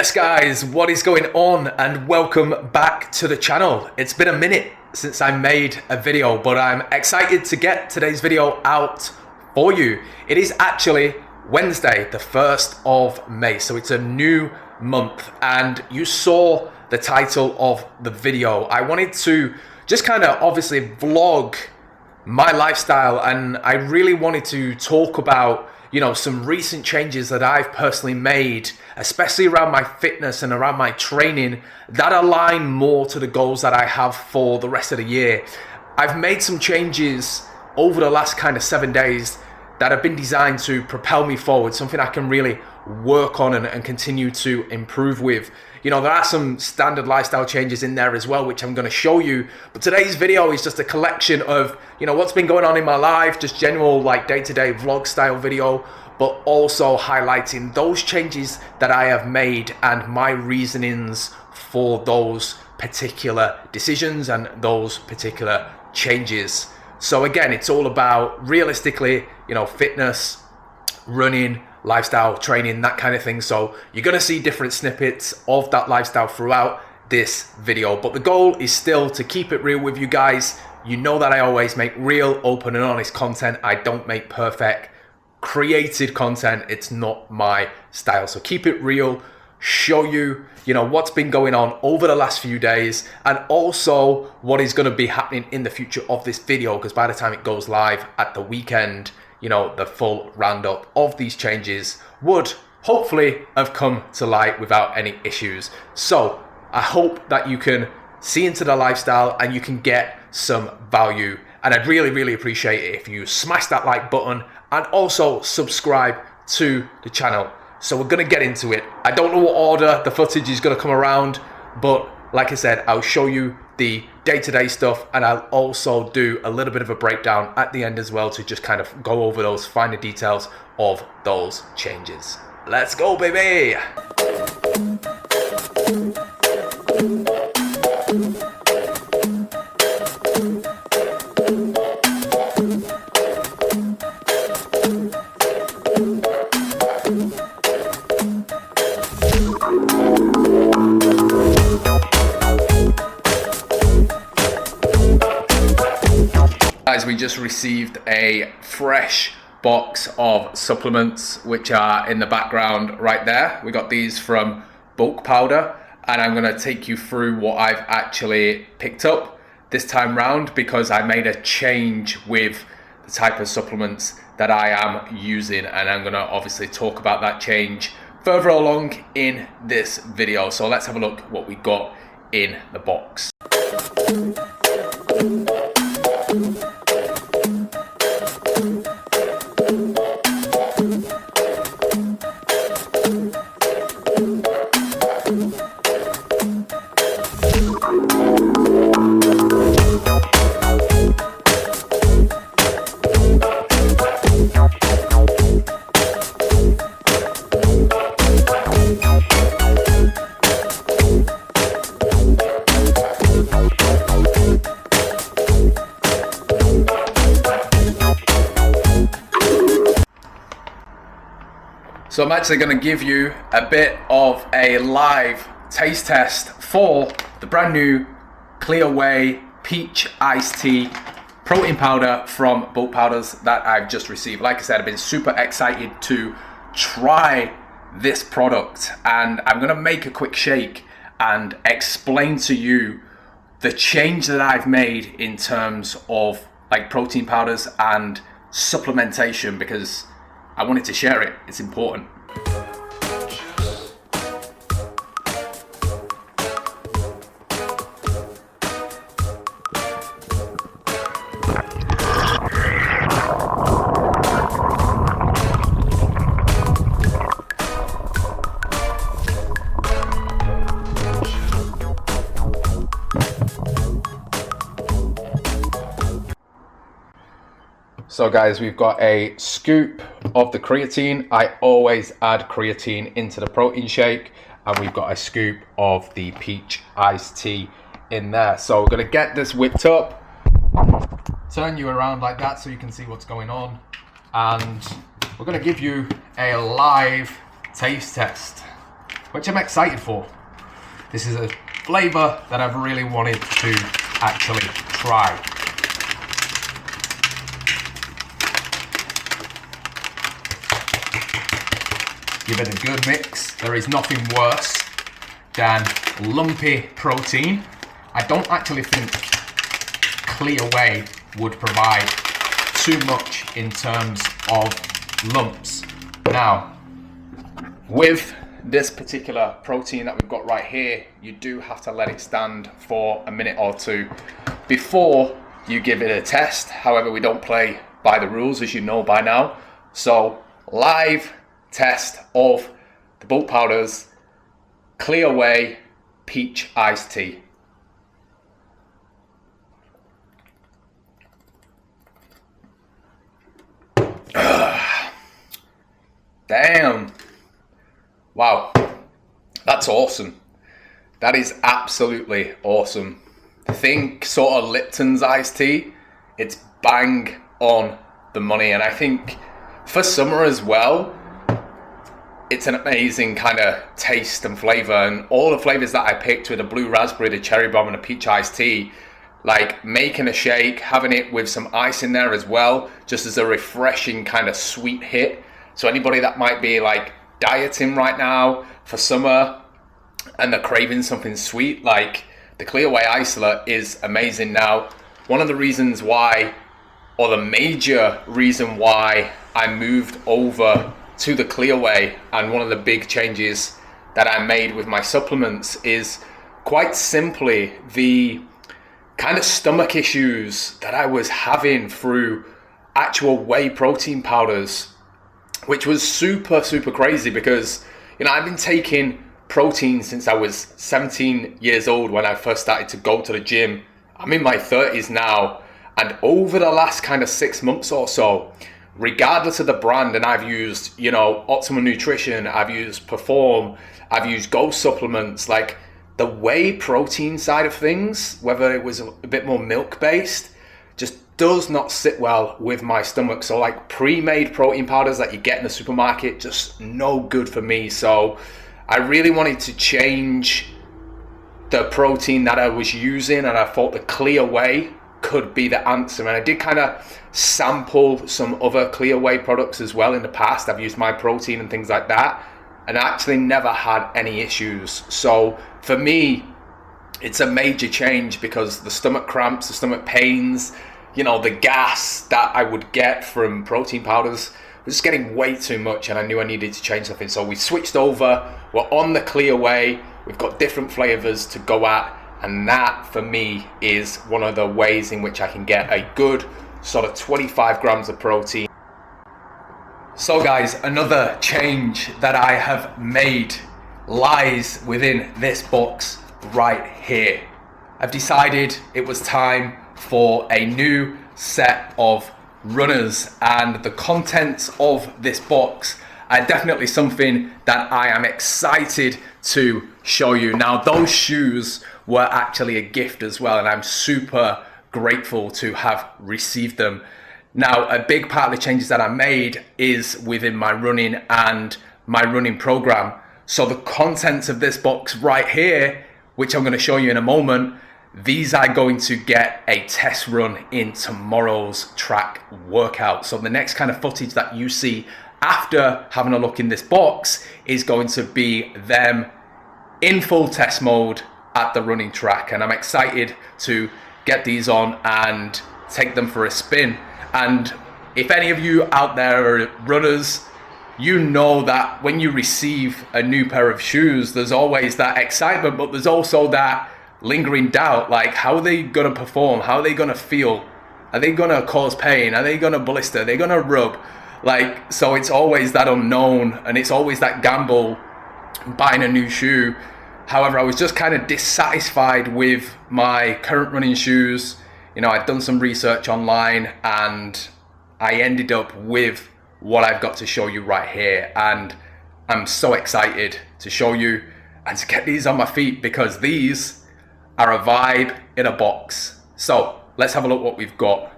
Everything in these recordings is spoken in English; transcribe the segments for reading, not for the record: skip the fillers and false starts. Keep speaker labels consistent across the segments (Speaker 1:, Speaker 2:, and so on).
Speaker 1: Yes guys, what is going on, and welcome back to the channel. It's been a minute since I made a video, but I'm excited to get today's video out for you. It is actually Wednesday, the 1st of May, so it's a new month, and you saw the title of the video. I wanted to just kind of obviously vlog my lifestyle, and I really wanted to talk about some recent changes that I've personally made, especially around my fitness and around my training, that align more to the goals that I have for the rest of the year. I've made some changes over the last kind of 7 days that have been designed to propel me forward, something I can really work on and continue to improve with. There are some standard lifestyle changes in there as well, which I'm going to show you. But today's video is just a collection of, what's been going on in my life, just general like day-to-day vlog style video, but also highlighting those changes that I have made and my reasonings for those particular decisions and those particular changes. So again, it's all about realistically, fitness, running, lifestyle, training, that kind of thing. So you're going to see different snippets of that lifestyle throughout this video, but the goal is still to keep it real with you guys. You know that I always make real, open and honest content. I don't make perfect created content. It's not my style. So keep it real, show you what's been going on over the last few days, and also what is going to be happening in the future of this video, because by the time it goes live at the weekend, the full roundup of these changes would hopefully have come to light without any issues. So I hope that you can see into the lifestyle and you can get some value. And I'd really, really appreciate it if you smash that like button and also subscribe to the channel. So we're going to get into it. I don't know what order the footage is going to come around, but like I said, I'll show you the day-to-day stuff, and I'll also do a little bit of a breakdown at the end as well to just kind of go over those finer details of those changes. Let's go, baby! Guys, we just received a fresh box of supplements which are in the background right there. We got these from Bulk Powder, and I'm going to take you through what I've actually picked up this time round, because I made a change with the type of supplements that I am using, and I'm going to obviously talk about that change further along in this video. So let's have a look what we got in the box. So I'm actually going to give you a bit of a live taste test for the brand new Clear Whey Peach Iced Tea protein powder from Bulk Powders that I've just received. Like I said, I've been super excited to try this product, and I'm going to make a quick shake and explain to you the change that I've made in terms of like protein powders and supplementation, because I wanted to share it. It's important. So guys, we've got a scoop of the creatine. I always add creatine into the protein shake, and we've got a scoop of the peach iced tea in there. So we're gonna get this whipped up, turn you around like that so you can see what's going on, and we're gonna give you a live taste test. which I'm excited for. This is a flavor that I've really wanted to actually try. Give it a good mix. There is nothing worse than lumpy protein. I don't actually think Clear Whey would provide too much in terms of lumps. Now, with this particular protein that we've got right here, you do have to let it stand for a minute or two before you give it a test. However, we don't play by the rules, as you know by now. So, live test of the bulk powders, Clear Whey peach iced tea. Damn. Wow. That's awesome. That is absolutely awesome. Think sort of Lipton's iced tea. It's bang on the money. And I think for summer as well, it's an amazing kind of taste and flavor. And all the flavors that I picked with the blue raspberry, the cherry bomb, and the peach iced tea, like making a shake, having it with some ice in there as well, just as a refreshing kind of sweet hit. So anybody that might be like dieting right now for summer and they're craving something sweet, like the Clear Whey Isolate is amazing. Now, one of the reasons why, or the major reason why I moved over to the Clear Whey, and one of the big changes that I made with my supplements, is quite simply the kind of stomach issues that I was having through actual whey protein powders, which was super crazy because, you know, I've been taking protein since I was 17 years old when I first started to go to the gym. I'm in my 30s now, and over the last kind of 6 months or so, regardless of the brand, and I've used, you know, Optimal Nutrition, I've used Perform, I've used Go supplements, like the whey protein side of things, whether it was a bit more milk based, just does not sit well with my stomach. So like pre-made protein powders that you get in the supermarket, just no good for me. So I really wanted to change the protein that I was using, and I thought the Clear Whey could be the answer. And I did kind of sample some other Clear Whey products as well in the past. I've used My Protein and things like that, and I actually never had any issues. So for me, it's a major change because the stomach cramps, the stomach pains, you know, the gas that I would get from protein powders was just getting way too much, and I knew I needed to change something. So we switched over, we're on the Clear Whey, we've got different flavors to go at, and that for me is one of the ways in which I can get a good sort of 25 grams of protein. So guys, another change that I have made lies within this box right here. I've decided it was time for a new set of runners, and the contents of this box are definitely something that I am excited to show you. Now, those shoes were actually a gift as well, and I'm super grateful to have received them. Now, a big part of the changes that I made is within my running and my running program. So the contents of this box right here, which I'm going to show you in a moment, these are going to get a test run in tomorrow's track workout. So the next kind of footage that you see after having a look in this box is going to be them in full test mode at the running track. And I'm excited to get these on and take them for a spin. And if any of you out there are runners, you know that when you receive a new pair of shoes, there's always that excitement, but there's also that lingering doubt, like how are they gonna perform? How are they gonna feel? Are they gonna cause pain? Are they gonna blister? Are they gonna rub? Like, so it's always that unknown, and it's always that gamble buying a new shoe. However, I was just kind of dissatisfied with my current running shoes. You know, I'd done some research online, and I ended up with what I've got to show you right here. And I'm so excited to show you and to get these on my feet, because these are a vibe in a box. So let's have a look what we've got.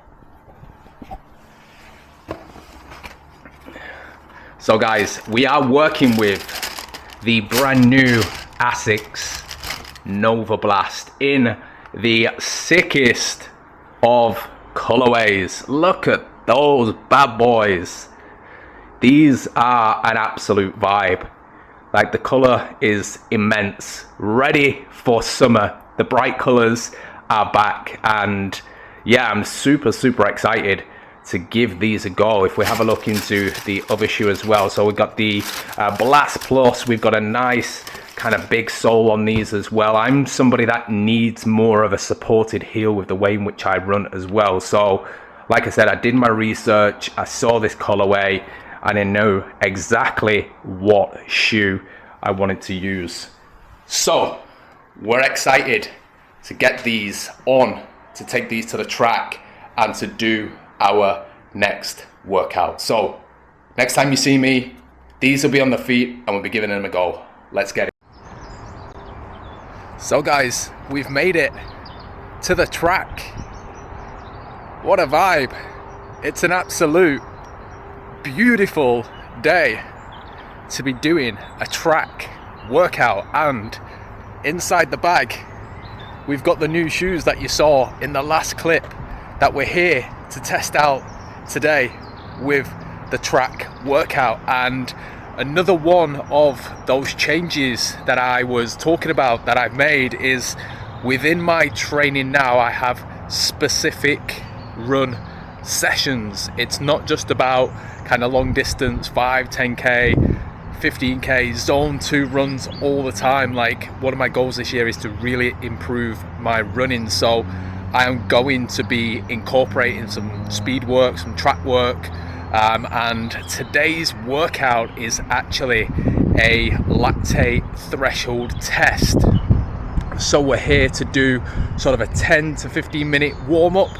Speaker 1: So guys, we are working with the brand new Asics Nova Blast in the sickest of colorways. Look at those bad boys. These are an absolute vibe. Like, the color is immense, ready for summer. The bright colors are back, and yeah, I'm super excited to give these a go. If we have a look into the other shoe as well, so we've got the Blast Plus. We've got a nice kind of big sole on these as well. I'm somebody that needs more of a supported heel with the way in which I run as well. So like I said, I did my research, I saw this colorway, and I know exactly what shoe I wanted to use. So we're excited to get these on, to take these to the track and to do our next workout. So next time you see me, these will be on the feet and we'll be giving them a go. Let's get it. So guys, we've made it to the track. What a vibe. It's an absolute beautiful day to be doing a track workout, and inside the bag we've got the new shoes that you saw in the last clip that we're here to test out today with the track workout. And another one of those changes that I was talking about that I've made is within my training now I have specific run sessions. It's not just about kind of long distance 5, 10k, 15k, zone 2 runs all the time. Like, one of my goals this year is to really improve my running, so I am going to be incorporating some speed work, some track work, and today's workout is actually a lactate threshold test. So we're here to do sort of a 10 to 15 minute warm up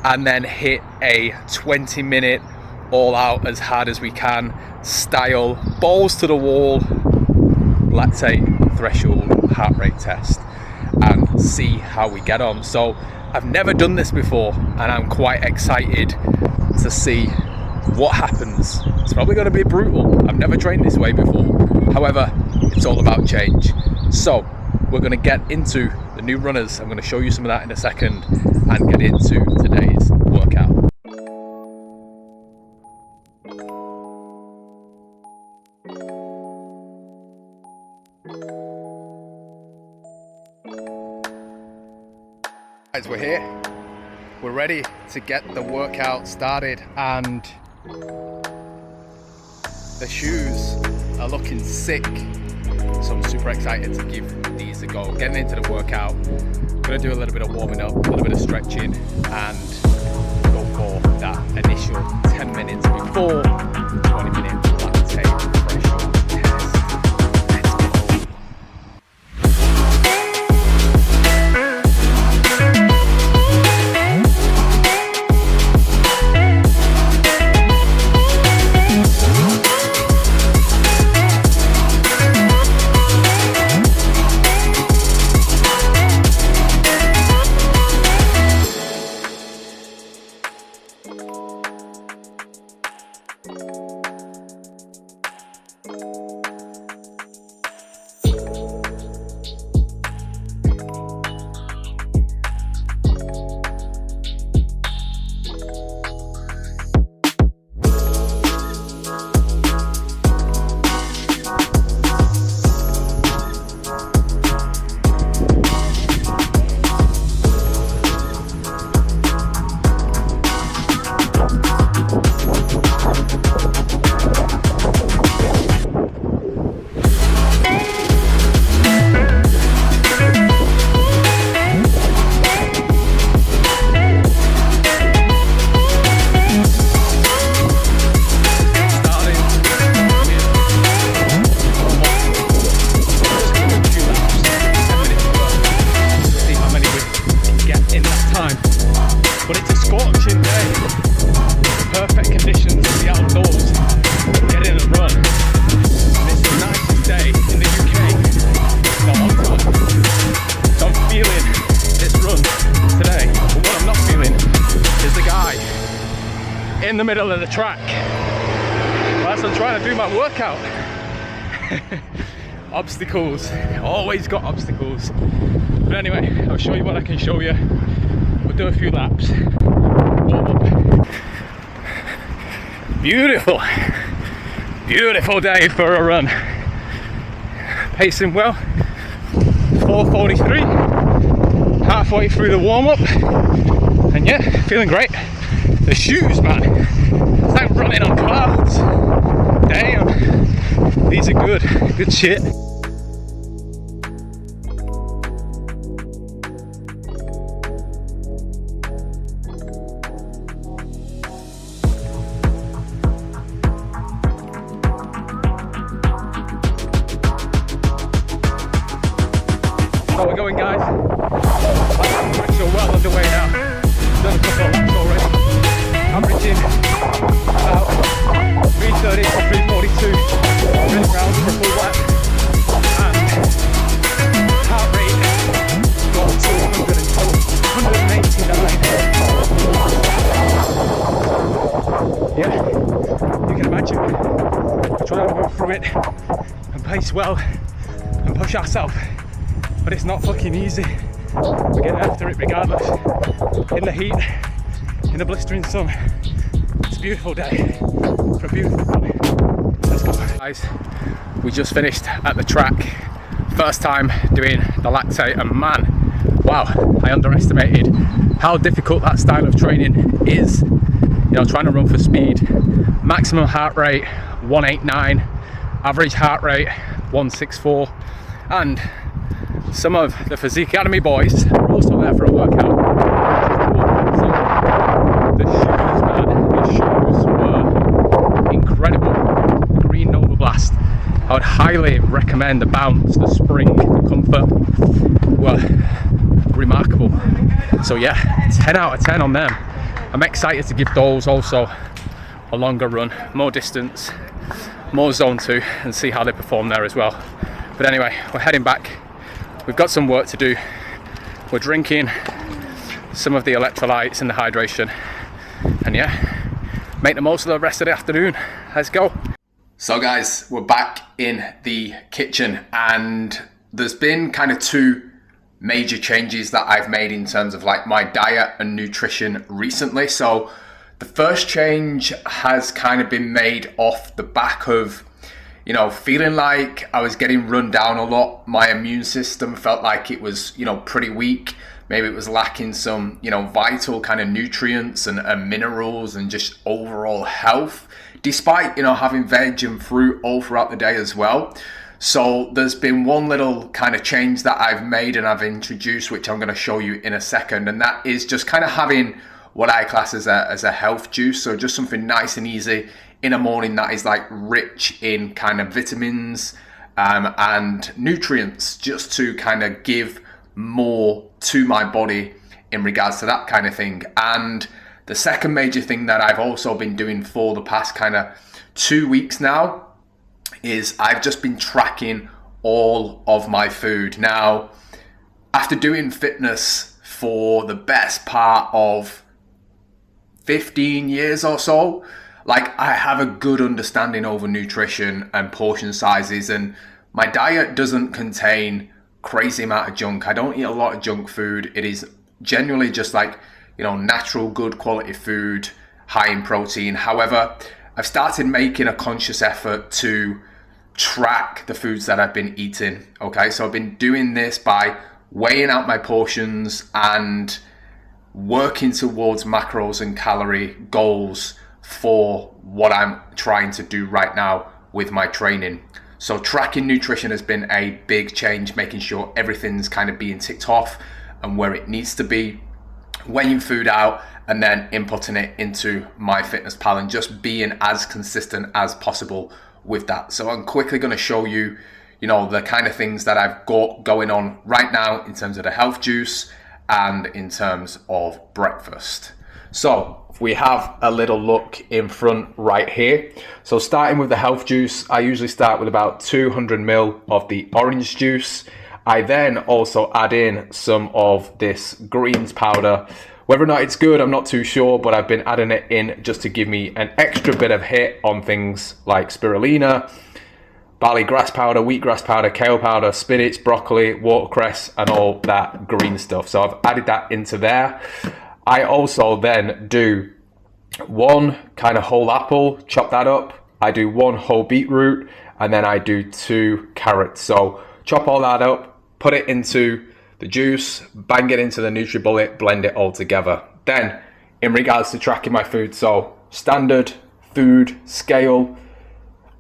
Speaker 1: and then hit a 20-minute all out as hard as we can style, balls to the wall, lactate threshold heart rate test, and see how we get on. So I've never done this before and I'm quite excited to see what happens. It's probably going to be brutal. I've never trained this way before. However, it's all about change. So we're going to get into the new runners. I'm going to show you some of that in a second and get into today's workout. Guys, we're here. We're ready to get the workout started, and the shoes are looking sick. So I'm super excited to give these a go. Getting into the workout, I'm gonna do a little bit of warming up, a little bit of stretching, and go for that initial 10 minutes before 20-minute lactate threshold test. Let's go. In the middle of the track whilst I'm trying to do my workout. Obstacles, always got obstacles. But anyway, I'll show you what I can show you. We'll do a few laps. Warm up. Beautiful, beautiful day for a run. Pacing well, 4:43, halfway through the warm up, and yeah, feeling great. The shoes, man, it's like running on clouds. Damn, these are good shit. How we going, guys? So well underway now. Done a couple of laps already. Averaging about 3:30 to 3:42 minute rounds for a full lap. And heart rate got to 189. Yeah, you can imagine. We're trying to go through it and pace well and push ourselves. But it's not fucking easy. We get after it regardless. In the heat, in the blistering sun. It's a beautiful day for a beautiful run. Let's go. Guys, we just finished at the track. First time doing the lactate, and man, wow, I underestimated how difficult that style of training is. You know, trying to run for speed. Maximum heart rate 189, average heart rate 164, and some of the Physique Academy boys are also there for a workout. So the shoes, man, the shoes were incredible. The green Nova Blast, I would highly recommend the bounce, the spring, the comfort were remarkable. So yeah, 10 out of 10 on them. I'm excited to give those also a longer run, more distance, more zone 2, and see how they perform there as well. But anyway, we're heading back. We've got some work to do. We're drinking some of the electrolytes and the hydration, and yeah, make the most of the rest of the afternoon. Let's go. So guys, we're back in the kitchen, and there's been kind of 2 major changes that I've made in terms of like my diet and nutrition recently. So the first change has kind of been made off the back of, you know, feeling like I was getting run down a lot. My immune system felt like it was, you know, pretty weak. Maybe it was lacking some, you know, vital kind of nutrients and minerals and just overall health, despite, you know, having veg and fruit all throughout the day as well. So there's been one little kind of change that I've made and I've introduced, which I'm going to show you in a second. And that is just kind of having what I class as a health juice. So just something nice and easy in a morning that is like rich in kind of vitamins and nutrients, just to kind of give more to my body in regards to that kind of thing. And the second major thing that I've also been doing for the past kind of 2 weeks now is I've just been tracking all of my food. Now, after doing fitness for the best part of 15 years or so, like, I have a good understanding over nutrition and portion sizes, and my diet doesn't contain crazy amount of junk. I don't eat a lot of junk food. It is generally just like, you know, natural, good quality food, high in protein. However, I've started making a conscious effort to track the foods that I've been eating. Okay, so I've been doing this by weighing out my portions and working towards macros and calorie goals for what I'm trying to do right now with my training. So tracking nutrition has been a big change, making sure everything's kind of being ticked off and where it needs to be, weighing food out and then inputting it into MyFitnessPal and just being as consistent as possible with that. So I'm quickly going to show you, you know, the kind of things that I've got going on right now in terms of the health juice and in terms of breakfast. So we have a little look in front right here. So starting with the health juice, I usually start with about 200 ml of the orange juice. I then also add in some of this greens powder. Whether or not it's good, I'm not too sure, but I've been adding it in just to give me an extra bit of hit on things like spirulina, barley grass powder, wheatgrass powder, kale powder, spinach, broccoli, watercress, and all that green stuff. So I've added that into there. I also then do one kind of whole apple, chop that up. I do one whole beetroot, and then I do 2 carrots. So chop all that up, put it into the juice, bang it into the NutriBullet, blend it all together. Then in regards to tracking my food, so standard food scale,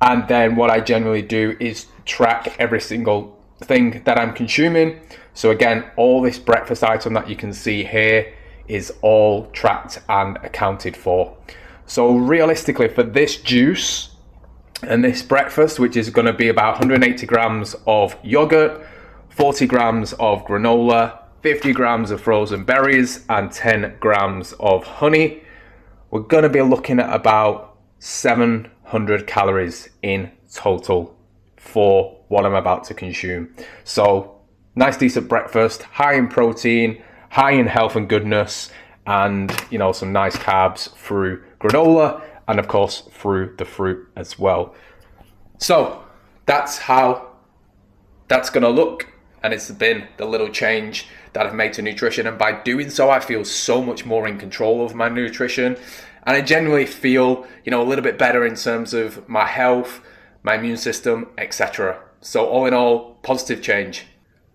Speaker 1: and then what I generally do is track every single thing that I'm consuming. So again, all this breakfast item that you can see here is all tracked and accounted for. So realistically, for this juice and this breakfast, which is going to be about 180 grams of yogurt, 40 grams of granola, 50 grams of frozen berries, and 10 grams of honey, we're going to be looking at about 700 calories in total for what I'm about to consume. So nice decent breakfast, high in protein, high in health and goodness, and some nice carbs through granola, and of course through the fruit as well. So that's how that's gonna look, and it's been the little change that I've made to nutrition, and by doing so I feel so much more in control of my nutrition, and I genuinely feel a little bit better in terms of my health, my immune system, etc. So all in all, positive change.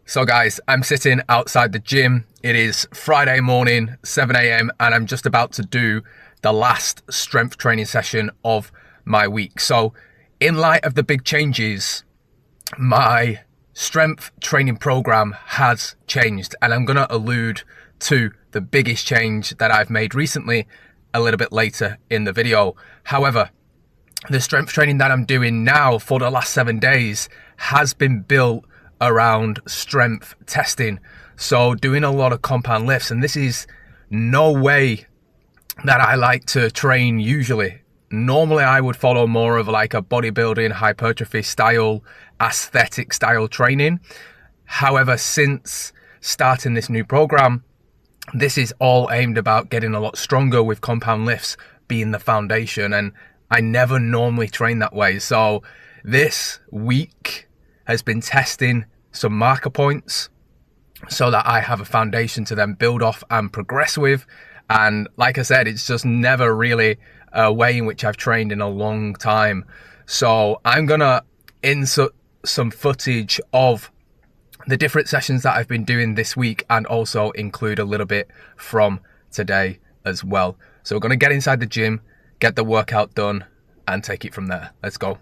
Speaker 1: So guys, I'm sitting outside the gym. It is Friday morning, 7 a.m. and I'm just about to do the last strength training session of my week. So in light of the big changes, my strength training program has changed, and I'm going to allude to the biggest change that I've made recently a little bit later in the video. However, the strength training that I'm doing now for the last 7 days has been built around strength testing. So doing a lot of compound lifts, and this is no way that I like to train usually. Normally I would follow more of like a bodybuilding, hypertrophy style, aesthetic style training. However, since starting this new program, this is all aimed about getting a lot stronger, with compound lifts being the foundation, and I never normally train that way. So this week has been testing some marker points so that I have a foundation to then build off and progress with. And like I said, it's just never really a way in which I've trained in a long time. So I'm gonna insert some footage of the different sessions that I've been doing this week, and also include a little bit from today as well. So we're gonna get inside the gym, get the workout done, and take it from there. Let's go.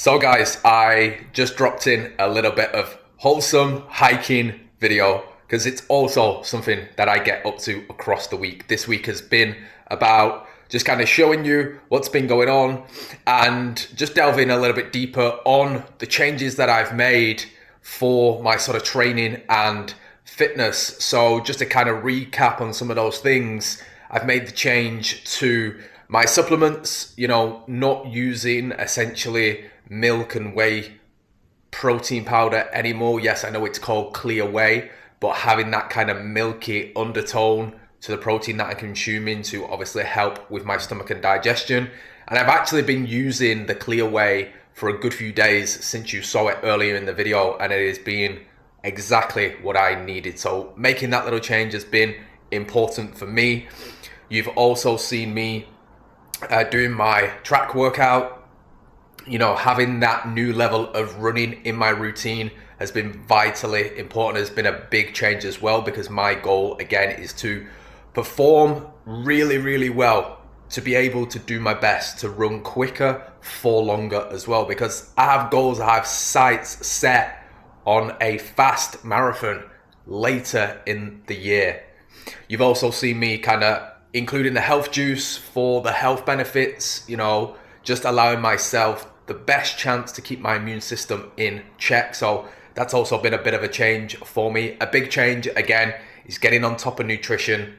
Speaker 1: So guys, I just dropped in a little bit of wholesome hiking video because it's also something that I get up to across the week. This week has been about just kind of showing you what's been going on and just delving a little bit deeper on the changes that I've made for my sort of training and fitness. So just to kind of recap on some of those things, I've made the change to my supplements, not using essentially milk and whey protein powder anymore. Yes, I know it's called clear whey, but having that kind of milky undertone to the protein that I'm consuming to obviously help with my stomach and digestion. And I've actually been using the clear whey for a good few days since you saw it earlier in the video, and it has been exactly what I needed. So making that little change has been important for me. You've also seen me doing my track workout. Having that new level of running in my routine has been vitally important. Has been a big change as well, because my goal again is to perform really, really well, to be able to do my best to run quicker for longer as well, because I have goals, I have sights set on a fast marathon later in the year. You've also seen me kind of including the health juice for the health benefits, just allowing myself the best chance to keep my immune system in check. So that's also been a bit of a change for me. A big change again is getting on top of nutrition,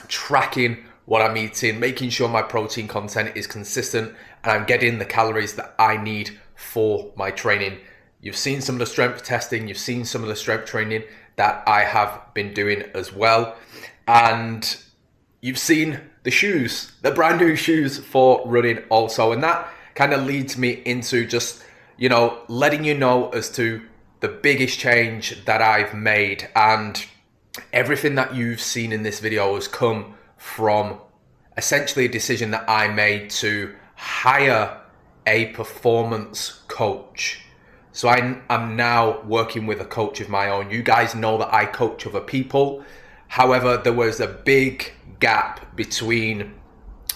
Speaker 1: tracking what I'm eating, making sure my protein content is consistent and I'm getting the calories that I need for my training. You've seen some of the strength testing, you've seen some of the strength training that I have been doing as well. And you've seen the shoes, the brand new shoes for running also. And that kind of leads me into just, letting you know as to the biggest change that I've made. And everything that you've seen in this video has come from essentially a decision that I made to hire a performance coach. So I'm now working with a coach of my own. You guys know that I coach other people. However, there was a big gap between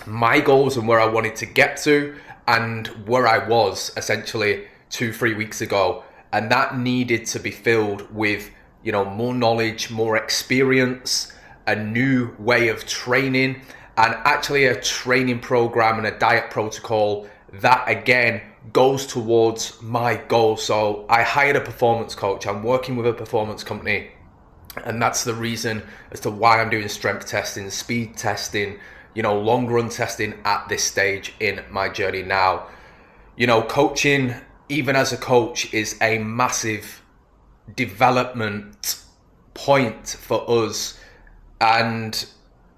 Speaker 1: my goals and where I wanted to get to and where I was essentially 2-3 weeks ago. And that needed to be filled with, more knowledge, more experience, a new way of training, and actually a training program and a diet protocol that again goes towards my goal. So I hired a performance coach. I'm working with a performance company. And that's the reason as to why I'm doing strength testing, speed testing, long run testing at this stage in my journey now. Coaching, even as a coach, is a massive development point for us. And,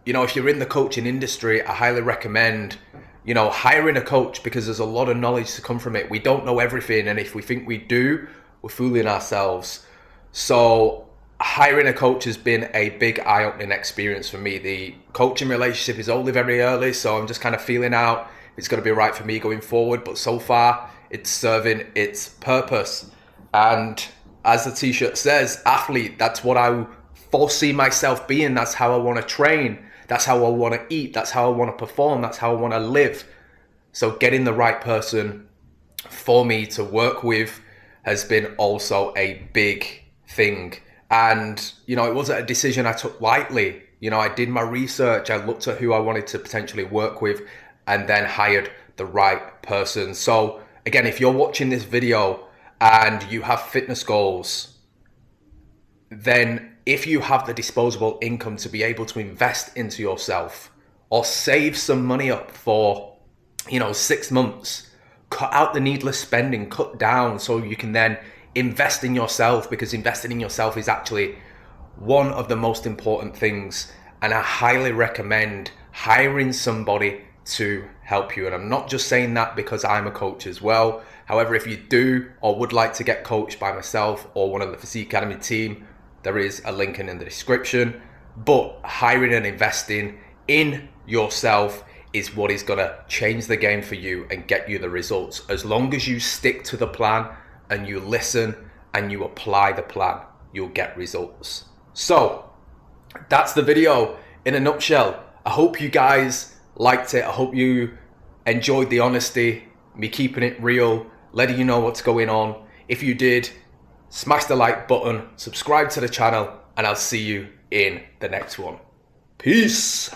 Speaker 1: if you're in the coaching industry, I highly recommend, hiring a coach, because there's a lot of knowledge to come from it. We don't know everything. And if we think we do, we're fooling ourselves. So hiring a coach has been a big eye-opening experience for me. The coaching relationship is only very early, so I'm just kind of feeling out if it's going to be right for me going forward. But so far, it's serving its purpose. And as the t-shirt says, athlete, that's what I foresee myself being. That's how I want to train. That's how I want to eat. That's how I want to perform. That's how I want to live. So getting the right person for me to work with has been also a big thing. And, it wasn't a decision I took lightly. I did my research. I looked at who I wanted to potentially work with and then hired the right person. So again, if you're watching this video and you have fitness goals, then if you have the disposable income to be able to invest into yourself or save some money up for, 6 months, cut out the needless spending, cut down so you can then invest in yourself, because investing in yourself is actually one of the most important things. And I highly recommend hiring somebody to help you. And I'm not just saying that because I'm a coach as well. However, if you do or would like to get coached by myself or one of the Physique Academy team, there is a link in the description. But hiring and investing in yourself is what is going to change the game for you and get you the results. As long as you stick to the plan and you listen and you apply the plan, you'll get results. So that's the video in a nutshell. I hope you guys liked it. I hope you enjoyed the honesty, me keeping it real, letting you know what's going on. If you did, smash the like button, subscribe to the channel, and I'll see you in the next one. Peace.